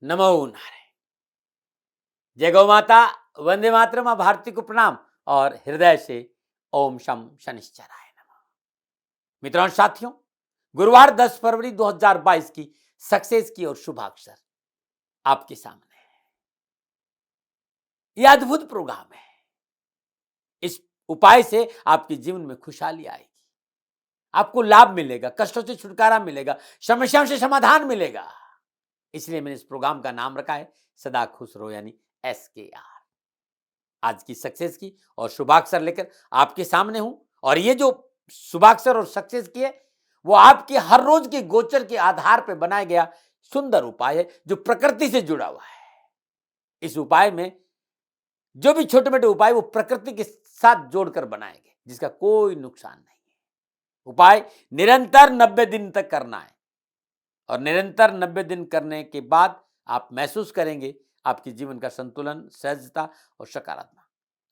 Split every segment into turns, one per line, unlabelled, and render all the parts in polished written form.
नमो नारायण। जय गौ माता, वंदे मातरम। मां भारती को प्रणाम और हृदय से ओम शम शनिश्चराय नमः। मित्रों और साथियों, गुरुवार 10 फरवरी 2022 की सक्सेस की और शुभाक्षर आपके सामने है। यह अद्भुत प्रोग्राम है। इस उपाय से आपके जीवन में खुशहाली आएगी, आपको लाभ मिलेगा, कष्टों से छुटकारा मिलेगा, समस्याओं से समाधान मिलेगा। इसलिए मैंने इस प्रोग्राम का नाम रखा है सदा खुश रहो, यानी SKR। आज की सक्सेस की और शुभाक्षर लेकर आपके सामने हूं। और ये जो शुभाक्षर और सक्सेस की है वो आपके हर रोज के गोचर के आधार पर बनाया गया सुंदर उपाय है जो प्रकृति से जुड़ा हुआ है। इस उपाय में जो भी छोटे मोटे उपाय वो प्रकृति के साथ जोड़कर बनाए गए, जिसका कोई नुकसान नहीं है। उपाय निरंतर 90 दिन तक करना है और निरंतर 90 दिन करने के बाद आप महसूस करेंगे आपके जीवन का संतुलन, सहजता और सकारात्मक,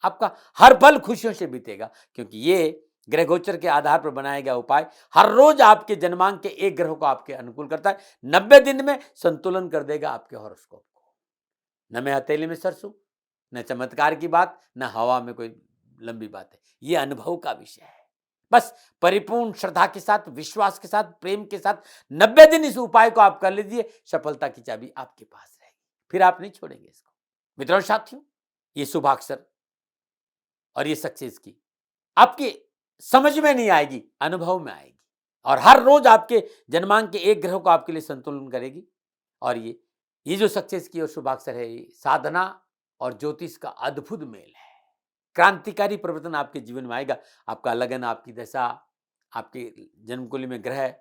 आपका हर पल खुशियों से बीतेगा। क्योंकि ये ग्रह गोचर के आधार पर बनाया गया उपाय हर रोज आपके जन्मांक के एक ग्रह को आपके अनुकूल करता है। 90 दिन में संतुलन कर देगा आपके हॉरोस्कोप को। न में हथेली में सरसों, न चमत्कार की बात, न हवा में कोई लंबी बात है। ये अनुभव का विषय है। बस परिपूर्ण श्रद्धा के साथ, विश्वास के साथ, प्रेम के साथ 90 दिन इस उपाय को आप कर लीजिए, सफलता की चाबी आपके पास रहेगी, फिर आप नहीं छोड़ेंगे इसको। मित्रों साथियों, ये शुभाक्षर और ये सक्सेस की आपकी समझ में नहीं आएगी, अनुभव में आएगी और हर रोज आपके जन्मांक के एक ग्रह को आपके लिए संतुलन करेगी। और ये जो सक्सेस की और शुभाक्षर है, ये साधना और ज्योतिष का अद्भुत मेल है। क्रांतिकारी परिवर्तन आपके जीवन में आएगा। आपका लगन, आपकी दशा, आपके जन्मकुंडली में ग्रह,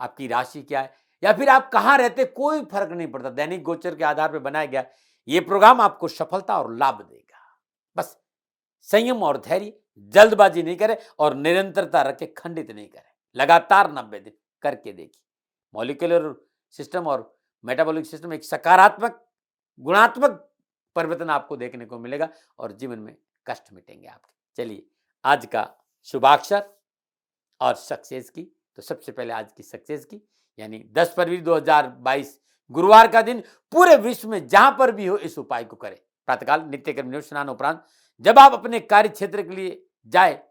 आपकी राशि क्या है या फिर आप कहां रहते, कोई फर्क नहीं पड़ता। दैनिक गोचर के आधार पर बनाया गया ये प्रोग्राम आपको सफलता और लाभ देगा। बस संयम और धैर्य, जल्दबाजी नहीं करें और निरंतरता रखे, खंडित नहीं करें। लगातार 90 दिन करके देखिए। मॉलिक्यूलर सिस्टम और मेटाबॉलिक सिस्टम एक सकारात्मक, गुणात्मक परिवर्तन आपको देखने को मिलेगा और जीवन में कष्ट मिटेंगे आपके। चलिए आज का शुभाक्षर और सक्सेस की, तो सबसे पहले आज की सक्सेस की यानी 10 फरवरी 2022 गुरुवार का दिन पूरे विश्व में जहां पर भी हो इस उपाय को करें। प्रातःकाल नित्य कर्म स्नान उपरांत जब आप अपने कार्य क्षेत्र के लिए जाए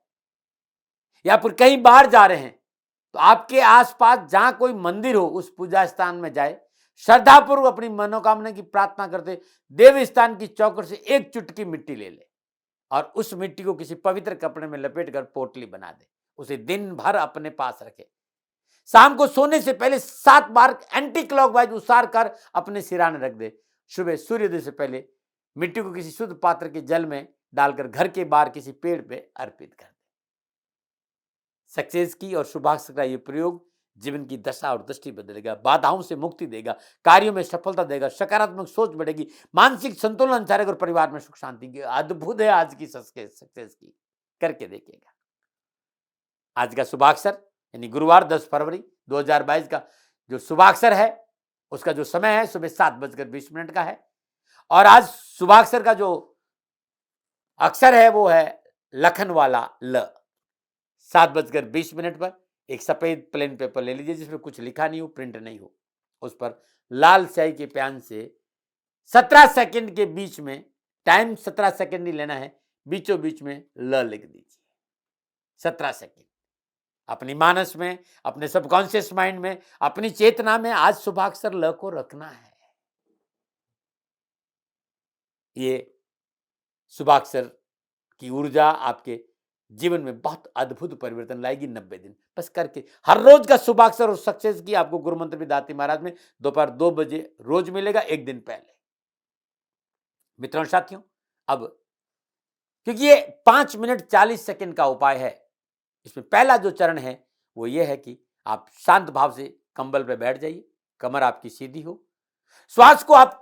या फिर कहीं बाहर जा रहे हैं तो आपके आसपास जहां कोई मंदिर हो उस पूजा स्थान में जाए, श्रद्धापूर्वक अपनी मनोकामना की प्रार्थना करते देव स्थान की चौखट से एक चुटकी मिट्टी ले ले और उस मिट्टी को किसी पवित्र कपड़े में लपेट कर पोटली बना दे। उसे दिन भर अपने पास रखे। शाम को सोने से पहले 7 बार एंटी क्लॉकवाइज उसार कर अपने सिराने रख दे। सुबह सूर्योदय से पहले मिट्टी को किसी शुद्ध पात्र के जल में डालकर घर के बाहर किसी पेड़ पे अर्पित कर दे। सक्सेस की और शुभाक्षर का यह प्रयोग जीवन की दशा और दृष्टि बदलेगा, बाधाओं से मुक्ति देगा, कार्यों में सफलता देगा, सकारात्मक सोच बढ़ेगी, मानसिक संतुलन अच्छा रहेगा और परिवार में सुख शांति की। अद्भुत है आज की सक्सेस की, करके देखिएगा। आज का शुभाक्षर यानी गुरुवार 10 फरवरी 2022 का जो शुभाक्षर है उसका जो समय है सुबह 7:20 का है। और आज शुभाक्षर का जो अक्षर है वो है लखन वाला ल। 7:20 पर एक सफेद प्लेन पेपर ले लीजिए जिसमें कुछ लिखा नहीं हो, प्रिंट नहीं हो। उस पर लाल स्याही के पेन से 17 सेकंड के बीच में, टाइम 17 सेकंड ही लेना है, बीचों बीच में ल लिख दीजिए। 17 सेकंड अपनी मानस में, अपने सबकॉन्शियस माइंड में, अपनी चेतना में आज शुभाक्षर ल को रखना है। ये शुभाक्षर की ऊर्जा आपके जीवन में बहुत अद्भुत परिवर्तन लाएगी। 90 दिन बस करके हर रोज का शुभाक्षर और सक्सेस की आपको गुरु मंत्र भी दाती महाराज में दोपहर 2 बजे रोज मिलेगा, एक दिन पहले। मित्रों साथियों, अब क्योंकि ये 5 मिनट 40 सेकंड का उपाय है, इसमें पहला जो चरण है वो ये है कि आप शांत भाव से कंबल पे बैठ जाइए, कमर आपकी सीधी हो, श्वास को आप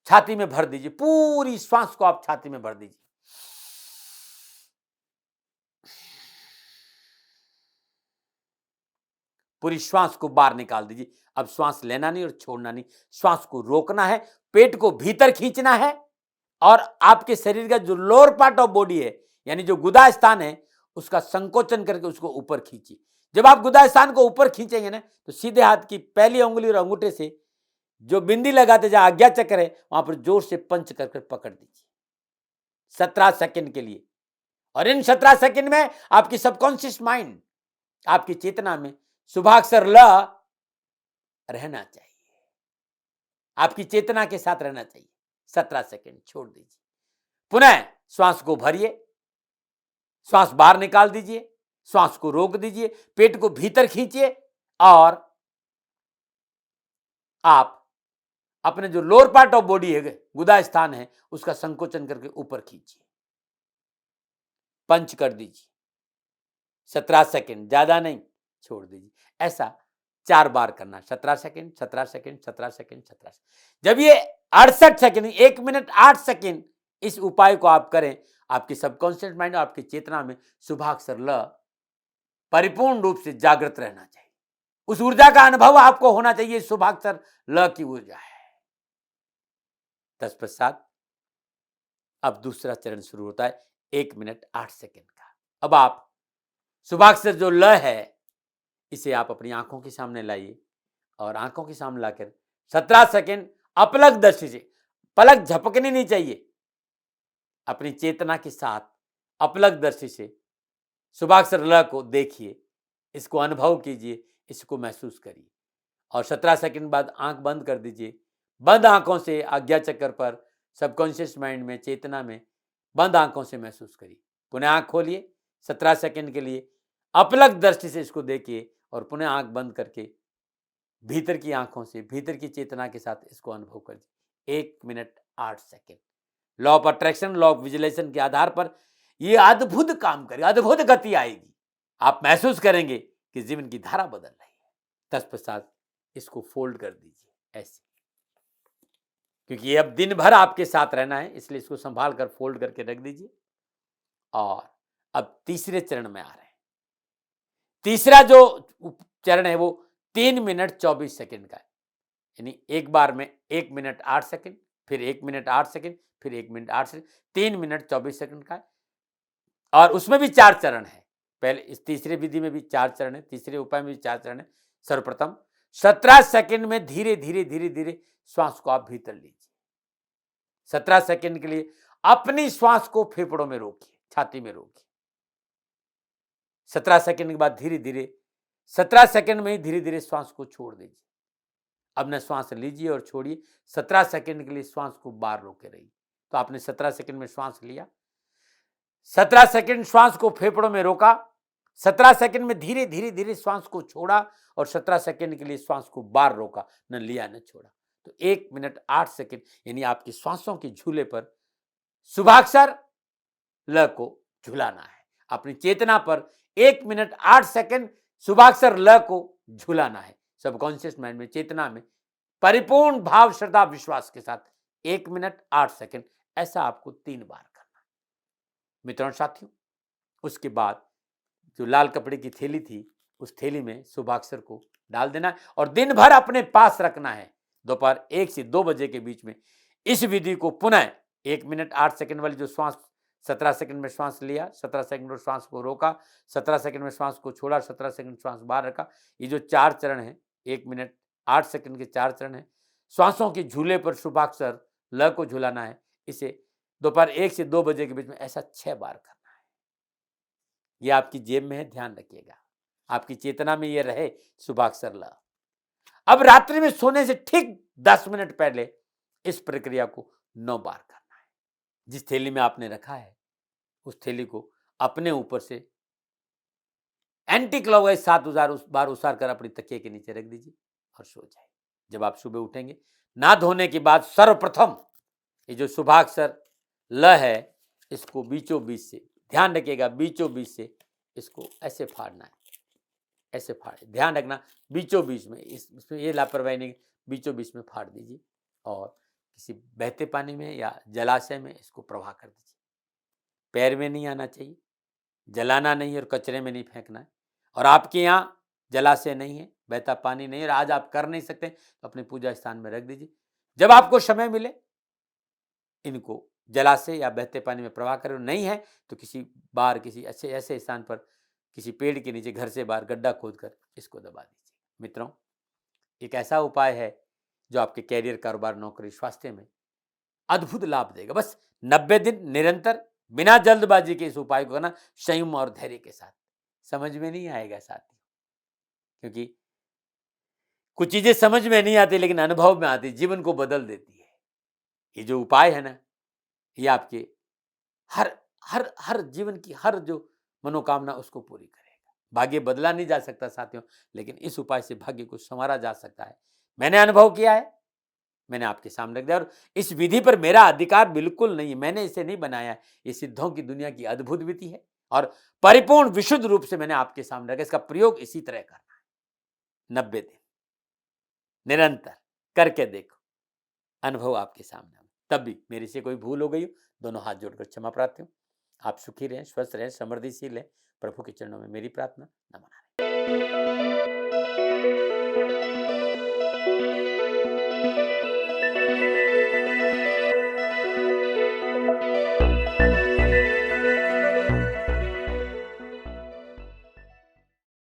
छाती में भर दीजिए, पूरी श्वास को आप छाती में भर दीजिए। पूरी श्वास को बाहर निकाल दीजिए। अब श्वास लेना नहीं और छोड़ना नहीं, श्वास को रोकना है, पेट को भीतर खींचना है और आपके शरीर का जो लोअर पार्ट ऑफ बॉडी है यानी जो गुदा स्थान है उसका संकोचन करके उसको ऊपर खींचिए। जब आप गुदा स्थान को ऊपर खींचेंगे ना तो सीधे हाथ की पहली उंगली और अंगूठे से जो बिंदी लगाते जहां आज्ञा चक्र है वहां पर जोर से पंच कर पकड़ दीजिए 17 सेकंड के लिए। और इन 17 सेकंड में आपकी सबकॉन्शियस माइंड, आपकी चेतना में शुभाक्षर ल रहना चाहिए, आपकी चेतना के साथ रहना चाहिए। 17 सेकंड छोड़ दीजिए, पुनः श्वास को भरिए, श्वास बाहर निकाल दीजिए, श्वास को रोक दीजिए, पेट को भीतर खींचिए और आप अपने जो लोअर पार्ट ऑफ बॉडी है, गुदा स्थान है, उसका संकोचन करके ऊपर खींचिए, पंच कर दीजिए। 17 सेकंड, ज्यादा नहीं, छोड़ दीजिए। ऐसा 4 बार करना, 17 सेकंड, 17 सेकंड, 17 सेकंड, 17 सेकंड। जब ये 68 सेकंड, 1 मिनट 8 सेकंड इस उपाय को आप करें, आपकी सबकॉन्शियस माइंड और आपकी चेतना में शुभाक्षर ल परिपूर्ण रूप से जागृत रहना चाहिए। उस ऊर्जा का अनुभव आपको होना चाहिए, शुभाक्षर ल की ऊर्जा है। तत्पश्चात अब दूसरा चरण शुरू होता है 1 मिनट 8 सेकंड का। अब आप शुभाक्षर जो ल है इसे आप अपनी आंखों के सामने लाइए और आंखों के सामने लाकर 17 सेकंड अपलक दृष्टि से, पलक झपकनी नहीं चाहिए, अपनी चेतना के साथ अपलक दृष्टि से शुभाक्षर ल को देखिए, इसको अनुभव कीजिए, इसको महसूस करिए और 17 सेकंड बाद आंख बंद कर दीजिए। बंद आंखों से आज्ञा चक्र पर, सबकॉन्शियस माइंड में, चेतना में बंद आंखों से महसूस करिए। पुनः आंख खोलिए 17 सेकंड के लिए, अपलक दृष्टि से इसको देखिए और पुनः आंख बंद करके भीतर की आंखों से, भीतर की चेतना के साथ इसको अनुभव करिए। 1 minute 8 second. Law of attraction, law of visualization के आधार पर यह अद्भुत काम करेगा, अद्भुत गति आएगी। आप महसूस करेंगे कि जीवन की धारा बदल रही है। तत्पश्चात इसको फोल्ड कर दीजिए ऐसे, क्योंकि ये अब दिन भर आपके साथ रहना है, इसलिए इसको संभाल कर फोल्ड करके रख दीजिए। और अब तीसरे चरण में आ रहे हैं। तीसरा जो चरण है वो 3 मिनट 24 सेकंड का है, यानी एक बार में 1 मिनट 8 सेकंड, फिर 1 मिनट 8 सेकंड, फिर 1 मिनट 8 सेकंड, 3 मिनट 24 सेकंड का है। और उसमें भी 4 चरण है। पहले इस तीसरे विधि में भी 4 चरण है, तीसरे उपाय में भी 4 चरण है। सर्वप्रथम 17 सेकंड में धीरे धीरे धीरे धीरे श्वास को आप भीतर लीजिए। 17 सेकंड के लिए अपनी श्वास को फेफड़ों में रोकिए, छाती में रोकिए। 17 सेकंड के बाद धीरे धीरे 17 सेकंड में ही धीरे धीरे श्वास को छोड़ दीजिए। अब न श्वास लीजिए और छोड़िए। 17 सेकंड के लिए श्वास को बाहर रोके रहिए। तो आपने 17 सेकंड में श्वास लिया, 17 सेकंड श्वास को फेफड़ों में रोका, 17 सेकंड में धीरे धीरे धीरे श्वास को छोड़ा और 17 सेकंड के लिए श्वास को बाहर रोका, न लिया न छोड़ा। तो 1 मिनट 8 सेकंड यानी आपकी श्वासों के झूले पर शुभाक्षर ल को झुलाना है। अपनी चेतना पर 1 मिनट 8 सेकंड शुभाक्षर ल को झुलाना है। सबकॉन्शियस माइंड में, चेतना में परिपूर्ण भाव, श्रद्धा, विश्वास के साथ 1 मिनट 8 सेकंड। ऐसा आपको 3 बार करना है मित्रों और साथियों। उसके बाद जो लाल कपड़े की थैली थी, उस थैली में शुभाक्षर को डाल देना है और दिन भर अपने पास रखना है। दोपहर 1 से 2 बजे के बीच में इस विधि को पुनः 1 मिनट 8 सेकंड वाली जो श्वास, 17 सेकंड में श्वास लिया, 17 सेकंड में श्वास को रोका, 17 सेकंड में श्वास को छोड़ा, 17 सेकंड श्वास बाहर रखा। ये जो 4 चरण है, 1 मिनट 8 सेकंड के 4 चरण है। श्वासों के झूले पर शुभाक्षर ल को झुलाना है। इसे दोपहर 1 से 2 बजे के बीच में ऐसा 6 बार करना है। ये आपकी जेब में है, ध्यान रखिएगा, आपकी चेतना में ये रहे शुभाक्षर ल। अब रात्रि में सोने से ठीक 10 मिनट पहले इस प्रक्रिया को 9 बार करना है। जिस थैली में आपने रखा है उस थैली को अपने ऊपर से एंटी क्लॉकवाइज 7 बार उसार कर अपनी तकिए के नीचे रख दीजिए और सो जाए। जब आप सुबह उठेंगे, ना धोने के बाद सर्वप्रथम ये जो शुभाक्षर ल है, इसको बीचों बीच से, ध्यान रखिएगा, बीचों बीच से इसको ऐसे फाड़ना है, ऐसे फाड़े, ध्यान रखना बीचों बीच में, इसमें ये लापरवाही नहीं, बीचों बीच में फाड़ दीजिए और किसी बहते पानी में या जलाशय में इसको प्रवाह कर दीजिए। पैर में नहीं आना चाहिए, जलाना नहीं और कचरे में नहीं फेंकना है। और आपके यहाँ जलाशय नहीं है, बहता पानी नहीं है और आज आप कर नहीं सकते, तो अपने पूजा स्थान में रख दीजिए। जब आपको समय मिले इनको जलाशय या बहते पानी में प्रवाह करें। नहीं है तो किसी बार, किसी अच्छे ऐसे स्थान पर, किसी पेड़ के नीचे घर से बाहर गड्ढा खोदकर इसको दबा दीजिए। मित्रों, एक ऐसा उपाय है जो आपके कैरियर, कारोबार, नौकरी, स्वास्थ्य में अद्भुत लाभ देगा। बस 90 दिन निरंतर बिना जल्दबाजी के इस उपाय को करना, संयम और धैर्य के साथ। समझ में नहीं आएगा साथियों, क्योंकि कुछ चीजें समझ में नहीं आती लेकिन अनुभव में आती, जीवन को बदल देती है। ये जो उपाय है ना, ये आपके हर हर हर जीवन की हर जो मनोकामना उसको पूरी करेगा। भाग्य बदला नहीं जा सकता साथियों, लेकिन इस उपाय से भाग्य को संवारा जा सकता है। मैंने अनुभव किया है, मैंने आपके सामने रख दिया। और इस विधि पर मेरा अधिकार बिल्कुल नहीं, मैंने इसे नहीं बनाया। ये सिद्धों की दुनिया की अद्भुत विधि है और परिपूर्ण विशुद्ध रूप से मैंने आपके सामने रखा। इसका प्रयोग इसी तरह करना है। 90 दिन निरंतर करके देखो, अनुभव आपके सामने। तब भी मेरे से कोई भूल हो गई हो, दोनों हाथ जोड़कर क्षमा प्रार्थी हूं। आप सुखी रहें, स्वस्थ रहें, समृद्धिशील रहें। प्रभु के चरणों में मेरी प्रार्थना। नमन।